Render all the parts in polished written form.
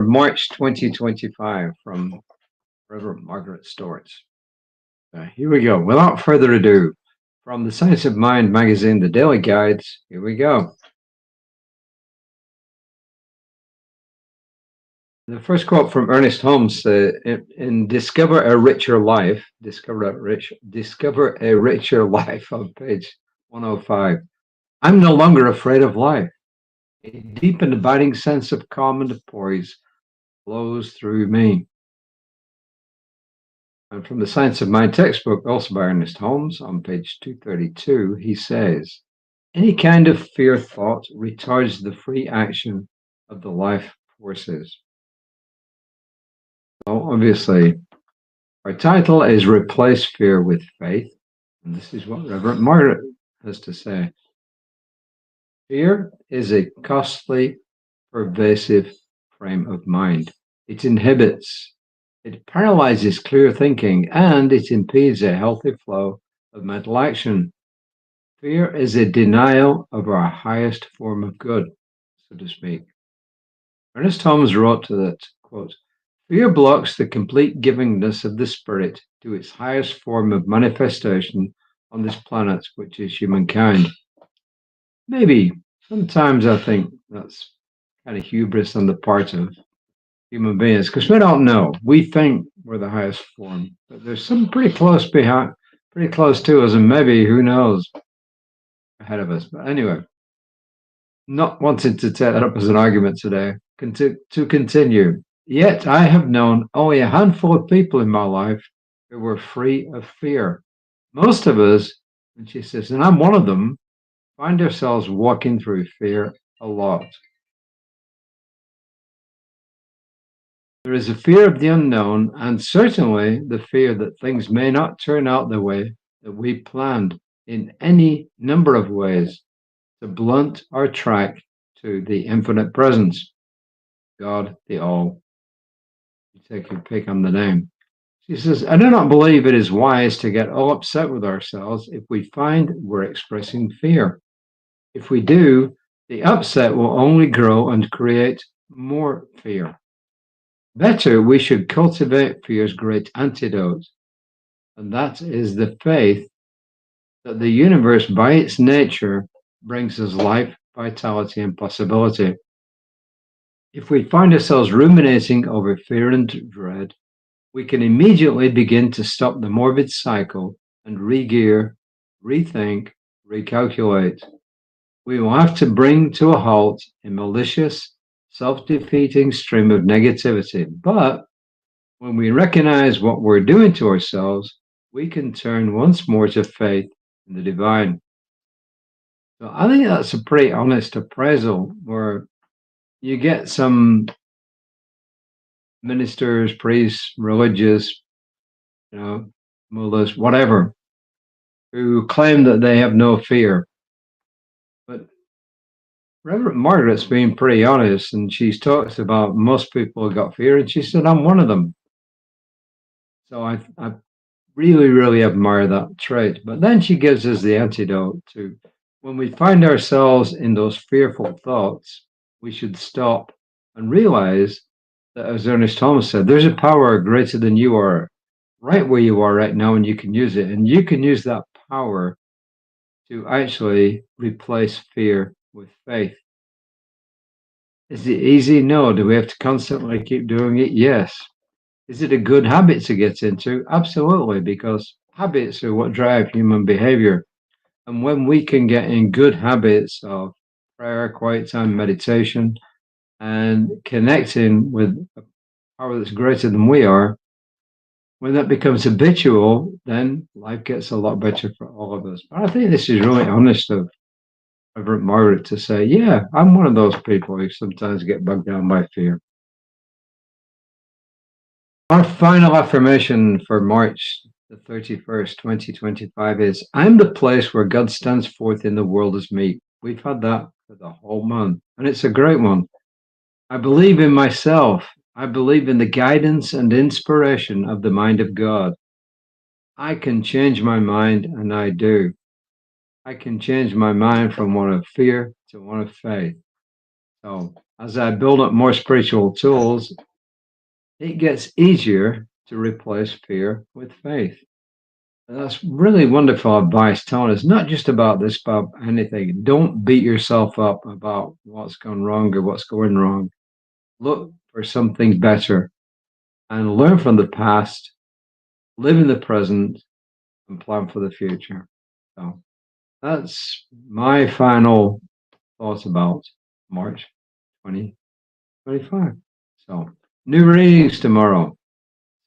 March 2025 from Reverend Margaret Stortz. Here we go. Without further ado, from the Science of Mind magazine, the Daily Guides, here we go. The first quote from Ernest Holmes in Discover a Richer Life, Discover a Richer Life on page 105. I'm no longer afraid of life. A deep and abiding sense of calm and poise flows through me. And from the Science of Mind textbook, also by Ernest Holmes, on page 232, he says, any kind of fear thought retards the free action of the life forces. So obviously, our title is Replace Fear with Faith. And this is what Reverend Margaret has to say. Fear is a costly, pervasive frame of mind. It inhibits, it paralyzes clear thinking, and it impedes a healthy flow of mental action. Fear is a denial of our highest form of good, so to speak. Ernest Holmes wrote that, quote, fear blocks the complete givingness of the spirit to its highest form of manifestation on this planet, which is humankind. Maybe sometimes I think that's kind of hubris on the part of human beings, because we don't know. We think we're the highest form, but there's some pretty close to us, and maybe, who knows, ahead of us. But anyway, not wanting to take that up as an argument today, to continue. Yet I have known only a handful of people in my life who were free of fear. Most of us, and she says, and I'm one of them, find ourselves walking through fear a lot. There is a fear of the unknown, and certainly the fear that things may not turn out the way that we planned in any number of ways to blunt our track to the infinite presence, God the All. You take your pick on the name. She says, I do not believe it is wise to get all upset with ourselves if we find we're expressing fear. If we do, the upset will only grow and create more fear. Better, we should cultivate fear's great antidote, and that is the faith that the universe, by its nature, brings us life, vitality, and possibility. If we find ourselves ruminating over fear and dread, we can immediately begin to stop the morbid cycle and re-gear, rethink, recalculate. We will have to bring to a halt a malicious, self-defeating stream of negativity. But when we recognize what we're doing to ourselves, we can turn once more to faith in the divine. So I think that's a pretty honest appraisal, where you get some ministers, priests, religious, mullahs, whatever, who claim that they have no fear. But Reverend Margaret's being pretty honest, and she talks about most people have got fear, and she said, I'm one of them. So I really, really admire that trait. But then she gives us the antidote to when we find ourselves in those fearful thoughts, we should stop and realize that, as Ernest Holmes said, there's a power greater than you are right where you are right now, and you can use it. And you can use that power to actually replace fear with faith. Is it easy? No. Do we have to constantly keep doing it? Yes. Is it a good habit to get into? Absolutely, because habits are what drive human behavior. And when we can get in good habits of prayer, quiet time, meditation, and connecting with a power that's greater than we are, when that becomes habitual, then life gets a lot better for all of us. But I think this is really honest of Reverend Margaret to say, yeah, I'm one of those people who sometimes get bogged down by fear. Our final affirmation for March the 31st, 2025 is, I'm the place where God stands forth in the world as me. We've had that for the whole month, and it's a great one. I believe in myself. I believe in the guidance and inspiration of the mind of God. I can change my mind, and I do. I can change my mind from one of fear to one of faith. So as I build up more spiritual tools, it gets easier to replace fear with faith. And that's really wonderful advice, Tony. It's not just about this, about anything. Don't beat yourself up about what's gone wrong or what's going wrong. Look for something better and learn from the past, live in the present, and plan for the future. So that's my final thoughts about March 2025. So new readings tomorrow.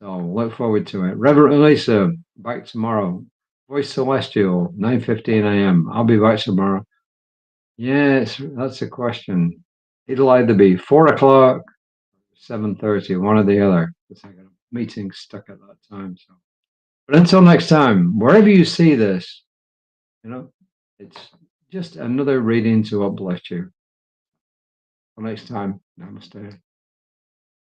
So look forward to it. Reverend Elisa, back tomorrow. Voice Celestial, 9:15 a.m. I'll be back tomorrow. Yes, that's a question. It'll either be 4 o'clock, 7:30, one or the other. Because I got a meeting stuck at that time. So, but until next time, wherever you see this, it's just another reading to uplift you. Till next time, namaste.